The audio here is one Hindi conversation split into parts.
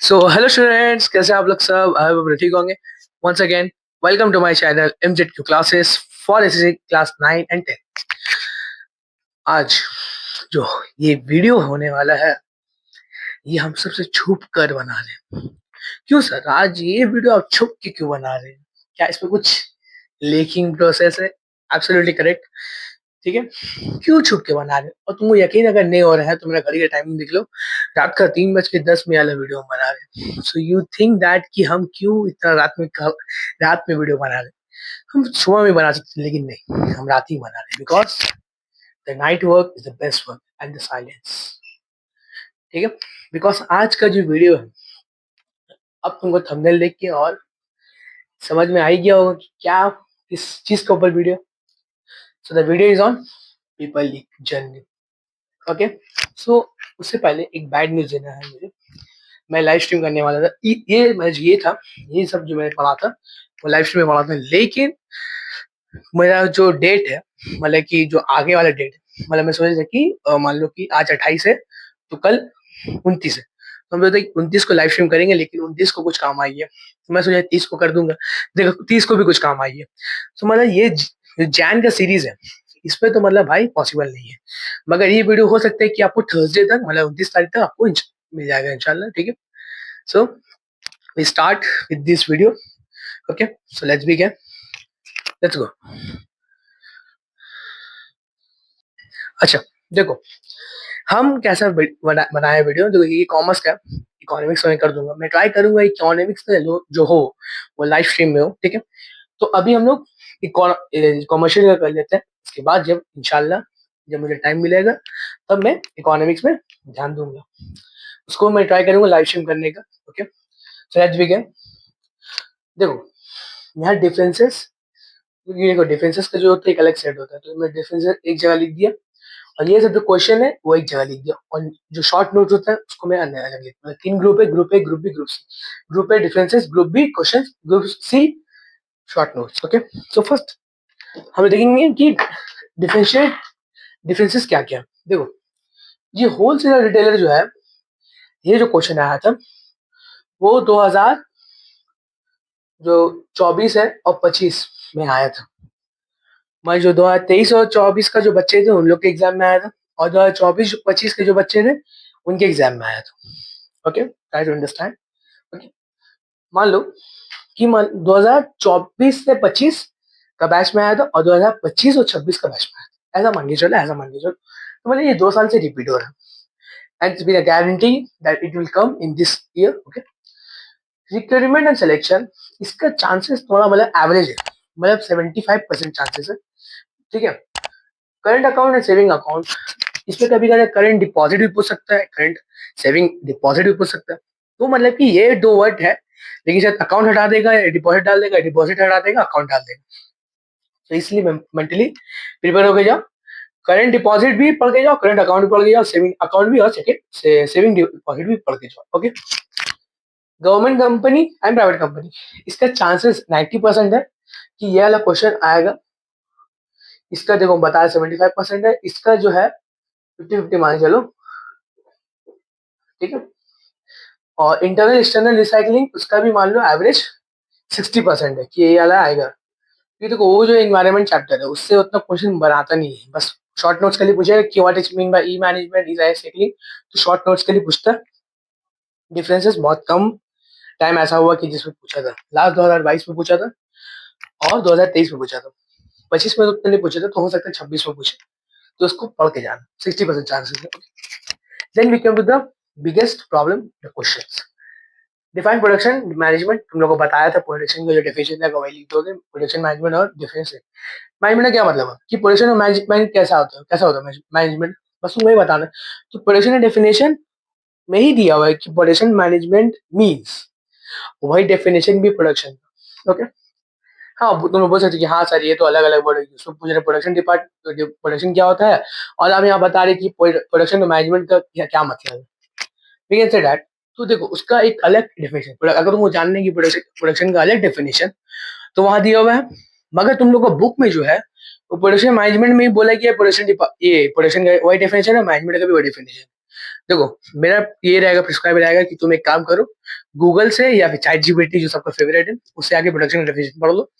सो हेलो स्टूडेंट्स, कैसे आप लोग सब? आई होप ठीक होंगे। Once again welcome to my channel MZ Q classes for SSC class 9 and 10। आज जो ये वीडियो होने वाला है, ये हम सबसे छुप कर बना रहे हैं। क्यों सर, आज ये वीडियो आप छुप के क्यों बना रहे हैं? क्या इसमें कुछ लेकिंग प्रोसेस है? Absolutely correct. ठीक है, क्यों छुप के बना रहे हो? और तुमको यकीन अगर नहीं हो रहा है तो मेरा घड़ी का टाइमिंग देख लो। रात का 3:10 में वाला वीडियो हम बना रहे हैं। सो यू थिंक दैट कि हम क्यों इतना रात में वीडियो बना रहे हैं? हम सुबह में बना सकते हैं, लेकिन नहीं, हम रात ही बना रहे हैं। Because the night work is the best work and the silence. ठीक है, बिकॉज आज का जो वीडियो है, अब तुमको थंबनेल देख के और समझ में आ ही गया होगा कि क्या, किस चीज के ऊपर video. So the video is on people journey. Okay, so उससे पहले एक बैड न्यूज देना है मुझे। मैं लाइव स्ट्रीम करने वाला था, ये था, ये सब जो मैंने पढ़ा था वो लाइव स्ट्रीम में पढ़ा था। लेकिन मेरा जो डेट है, मतलब कि जो आगे वाला डेट है, मतलब मैं सोचा था कि मान लो कि आज 28 है तो कल 29 है, तो हम सोचते 29 को लाइव स्ट्रीम करेंगे, लेकिन 29 को कुछ काम आई है तो मैं सोचा 30 को कर दूंगा। देखो 30 को भी कुछ काम आई है, तो मतलब ये जैन का सीरीज है, इसमें तो मतलब भाई पॉसिबल नहीं है। मगर ये वीडियो हो सकता है कि आपको थर्सडे तक, मतलब 29 तारीख तक आपको मिल जाएगा इंशाल्लाह। ठीक है, so we start with this video. Okay, so let's begin, let's go. अच्छा, देखो हम कैसा बनाया वीडियो। देखो ये कॉमर्स का, इकोनॉमिक्स में कर दूंगा, मैं ट्राई करूंगा इकोनॉमिक्स में जो हो वो लाइव स्ट्रीम में हो। ठीक है, तो अभी हम लोग कॉमर्शियल का कर लेते हैं। उसके बाद जब इंशाल्लाह जब मुझे टाइम मिलेगा तब मैं इकोनॉमिक्स में ध्यान दूंगा, उसको मैं ट्राई करूंगा लाइव स्ट्रीम करने का। Okay, so let's begin. देखो यहाँ डिफरेंसेस, ये देखो डिफरेंसेस का जो होता है एक अलग सेट होता है, तो मैं डिफरेंसेस एक जगह लिख दिया, और ये सब जो क्वेश्चन है वो एक जगह लिख दिया, और जो शॉर्ट नोट्स होता है उसको मैं अलग अलग लिखता हूँ। 3 ग्रुप है, group A, group B, group C. Group A differences, group B question, group C short notes. Okay, so first हम देखेंगे कि डिफरेंशिएट डिफरेंसेस क्या क्या है। देखो ये होलसेलर रिटेलर जो है, ये जो क्वेश्चन आया था वो 2000 जो 24 है और 25 में आया था। मैं जो 2023 और 24 का जो बच्चे थे उन लोग के एग्जाम में आया था, और 2024-25 के जो बच्चे थे उनके एग्जाम में आया था। Okay, try to understand. Okay, मान लो कि 2024 से 25 का बैच में आया था, और 2025 और 26 का बैच में आया था। ऐसा मान के चलो, ऐसा मान के चलो, तो मतलब ये 2 साल से रिपीट हो रहा है, and it's been a guarantee that it will come in this year. Okay, recruitment and selection, इसका चांसेस थोड़ा मतलब एवरेज है, मतलब 75% चांसेस है। ठीक है, current account and saving account, इसमें कभी कभी करंट डिपॉजिट भी पूछ सकता है, करंट सेविंग डिपॉजिट भी पूछ सकता है। तो मतलब कि ये 2 वर्ड है, लेकिन शायद अकाउंट हटा देगा या डिपॉजिट डाल देगा, डिपॉजिट हटा देगा अकाउंट डाल देगा। तो इसलिए मेंटली प्रिपेयर होके जाओ, करंट डिपॉजिट भी पढ़ के जाओ, करंट अकाउंट भी पढ़ के जाओ, सेविंग अकाउंट भी और सेविंग डिपॉजिट भी पढ़ के जाओ। Okay, government company and private company, इसका चांसेस 90% है कि ये वाला क्वेश्चन आएगा। इसका देखो बताया 75% है, इसका जो है 50-50 मान के चलो। ठीक है, और इंटरनल एक्सटर्नल रिसाइकलिंग, उसका भी मान लो एवरेज 60% है कि ये वाला आएगा। ये देखो वो जो एनवायरनमेंट चैप्टर है उससे उतना क्वेश्चन बनाता नहीं है, बस शॉर्ट नोट्स के लिए पूछेगा कि what is mean by E management, E recycling, तो शॉर्ट नोट्स के लिए पूछता है। डिफरेंसेस बहुत कम टाइम ऐसा हुआ कि जिसमें पूछा था, लास्ट 2022 में पूछा था और 2023 में पूछा था। 25 में तो उतने नहीं पूछे थे, तो हो सकता है 26 में पूछे, तो उसको पढ़ के जाना, 60% चांसेस है। Then we come to the biggest problem, the questions. Define production management, तुम लोगों को बताया था प्रोडक्शन का जो डेफिनेशन है, वही लिख दोगे, प्रोडक्शन मैनेजमेंट और डिफरेंस है। मैनेजमेंट का क्या मतलब है कि प्रोडक्शन और मैनेजमेंट कैसा होता है मैनेजमेंट, बस तुम्हें बताना है। तो प्रोडक्शन का डेफिनेशन में ही दिया हुआ है कि प्रोडक्शन मैनेजमेंट मीन्स, वही डेफिनेशन भी प्रोडक्शन। ओके, हाँ तुम लोग बोल सकते कि हाँ सर ये तो अलग अलग वर्ड है, उसको पूछ रहे प्रोडक्शन प्रोडक्शन क्या होता है, और हम यहाँ बता रहे कि प्रोडक्शन और मैनेजमेंट का क्या मतलब है। We can say that. तो देखो उसका एक अलग डेफिनेशन, अगर तुमको जानने की प्रोडक्शन प्रोडक्शन का अलग डेफिनेशन तो वहां दिया हुआ है। मगर तुम लोग को बुक में जो है वो प्रोडक्शन मैनेजमेंट में ही बोला गया है, प्रोडक्शन ये प्रोडक्शन का वही डेफिनेशन है, मैनेजमेंट का भी वही डेफिनेशन। देखो मेरा ये रहेगा, प्रिस्क्राइब रहेगा कि तुम एक काम करो, गूगल से या फिर चैट जीपीटी जो सबका फेवरेट है उससे आगे प्रोडक्शन डेफिनेशन पढ़ लो।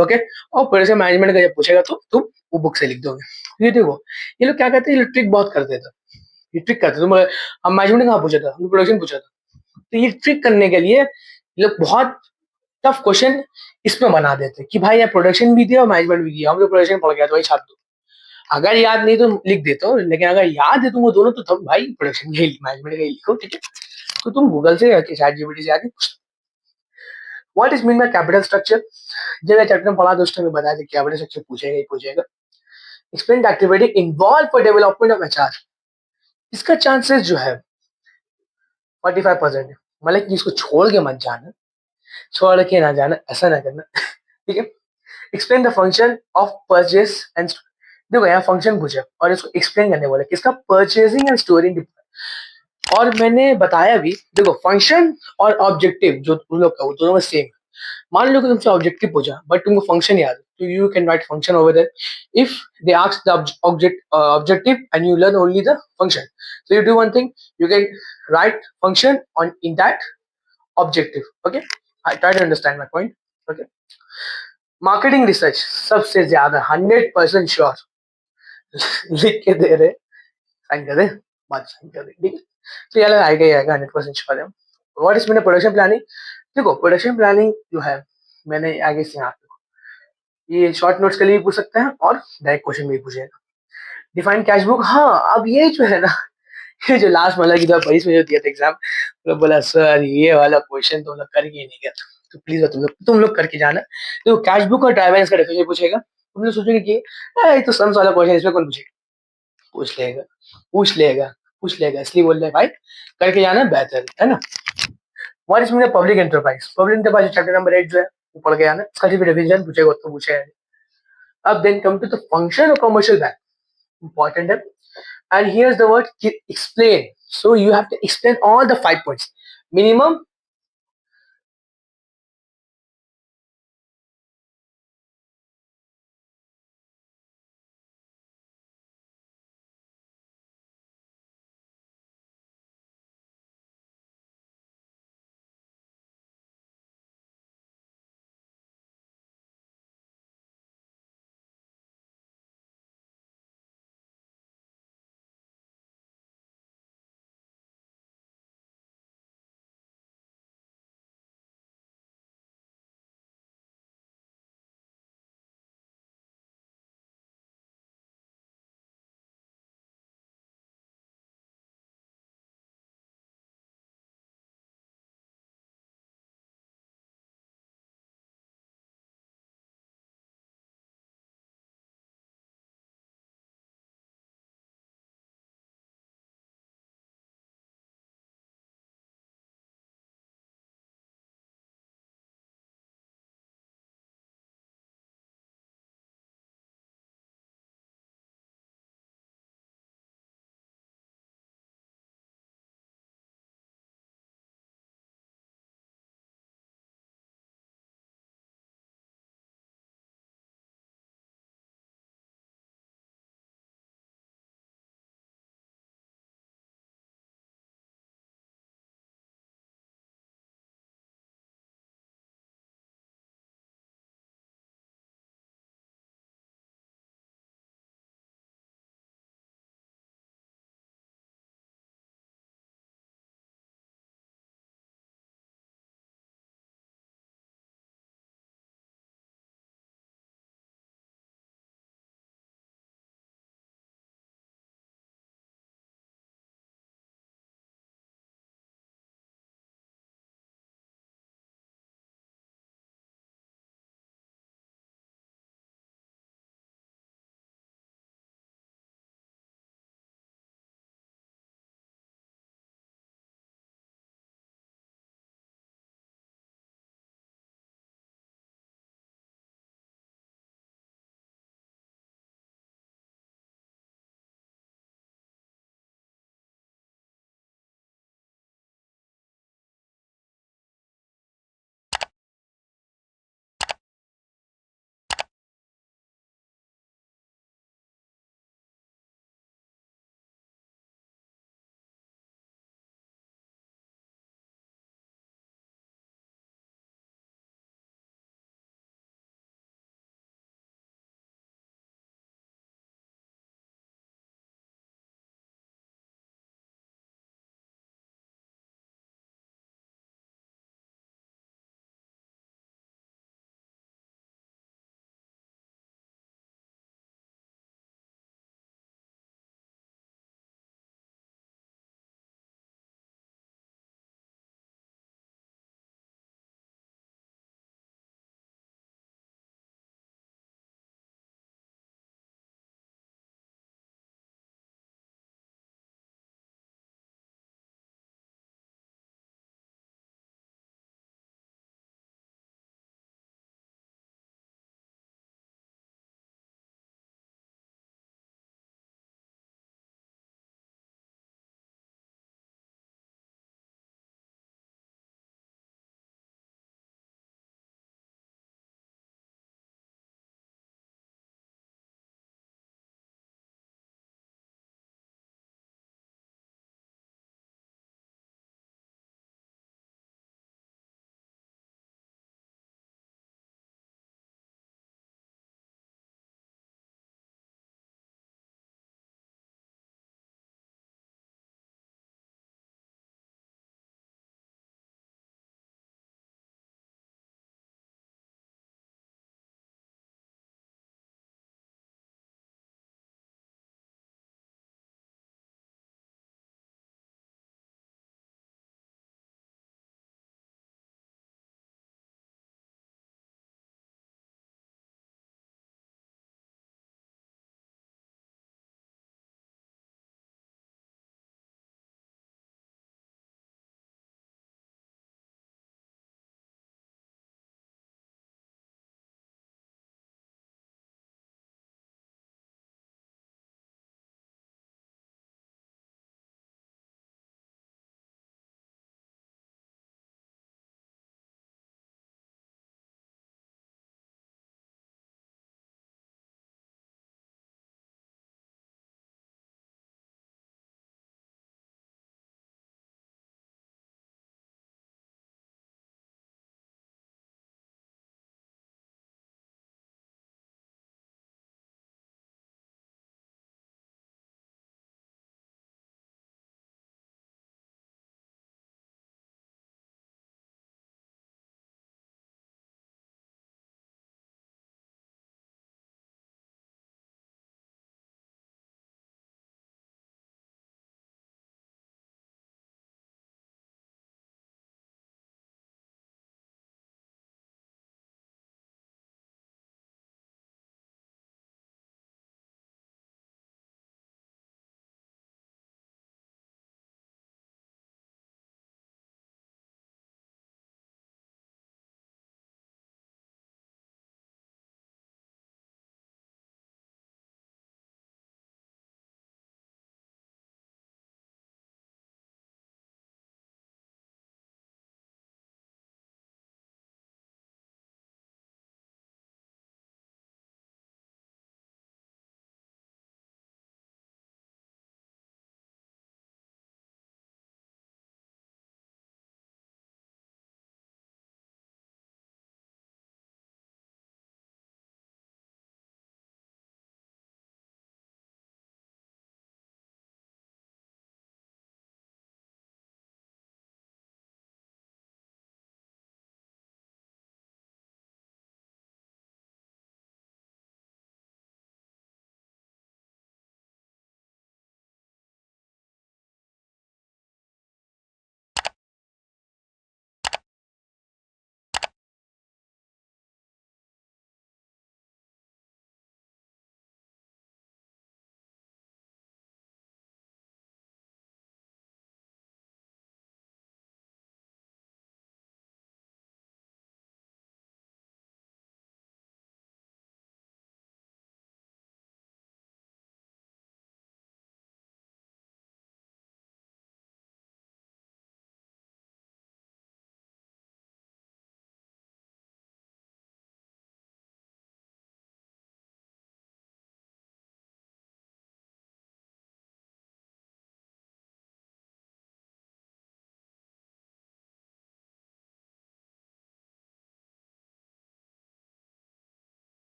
ओके, और प्रोडक्शन मैनेजमेंट का जब पूछेगा तो तुम वो बुक से लिख दोगे। ये देखो ये लोग क्या कहते हैं, ये ट्रिक बहुत करते थे, ये ट्रिक करते तुम। हम मैनेजमेंट कहाँ पूछा था, हम प्रोडक्शन पूछा था। तो ये ट्रिक करने के लिए ये लोग बहुत टफ क्वेश्चन इसमें बना देते कि भाई यार प्रोडक्शन भी दिया और मैनेजमेंट भी दिया, हम लोग प्रोडक्शन पढ़ गया तो वही छाप दो। अगर याद नहीं तो लिख देते हो, लेकिन अगर याद है तुमको दोनों तो तब भाई प्रोडक्शन का ही मैनेजमेंट का ही लिखो, ठीक है। तो तुम गूगल से या चैट जीपीटी से आके what is mean by capital structure, जब ये चैप्टर में पढ़ा तो उस टाइम बताया था कैपिटल स्ट्रक्चर पूछेगा ही पूछेगा। Explain the activity involve for development of HR, इसका चांसेस जो है 45% है। मतलब कि इसको छोड़ के मत जाना, छोड़ के ना जाना, ऐसा ना करना, ठीक है। Explain the function of purchase and, देखो यहाँ फंक्शन पूछा और इसको एक्सप्लेन करने बोला किसका, परचेसिंग एंड स्टोरिंग। और मैंने बताया भी, देखो फंक्शन और ऑब्जेक्टिव जो तुम लोग का वो दोनों में सेम। मान लो कि तुमसे ऑब्जेक्टिव पूछा बट तुमको फंक्शन याद है, तो you can write function over there. If they ask the objective and you learn only the function, so you do one thing, you can write function on in that objective, okay। I try to understand my point, okay। Marketing research सबसे ज्यादा 100% श्योर, लिख के दे रहे, साइन कर दे, बात साइन कर दे, ठीक है। तो यार आएगा ही आएगा, 100% श्योर है। व्हाट इज मैंने प्रोडक्शन प्लानिंग, देखो प्रोडक्शन प्लानिंग जो है मैंने आगे से यहाँ ये शॉर्ट नोट्स के लिए भी पूछ सकते हैं और डायरेक्ट क्वेश्चन में भी पूछेगा। डिफाइन कैश बुक, हाँ अब ये जो है ना, ये जो लास्ट मतलब की दो परीक्षा में जो दिया था एग्जाम, तो बोला सर ये वाला क्वेश्चन तो हम लोग करके नहीं गया, तो प्लीज तुम लोग करके जाना। तो कैश बुक और ड्राइवर का डेफिनेशन पूछेगा, तुम लोग सोचोगे कि ये तो सम्स वाला क्वेश्चन, इसमें कौन पूछेगा, पूछ लेगा, पूछ लेगा, पूछ लेगा, इसलिए बोल रहे भाई करके जाना बेहतर है ना। What is mean public enterprise, public enterprise chapter number 8 जो है वो पढ़ के आना, इसका भी रिवीजन पूछेगा तो पूछेगा। अब then come to the function of commercial bank, important है। And here's the word explain, so you have to explain all the 5 points minimum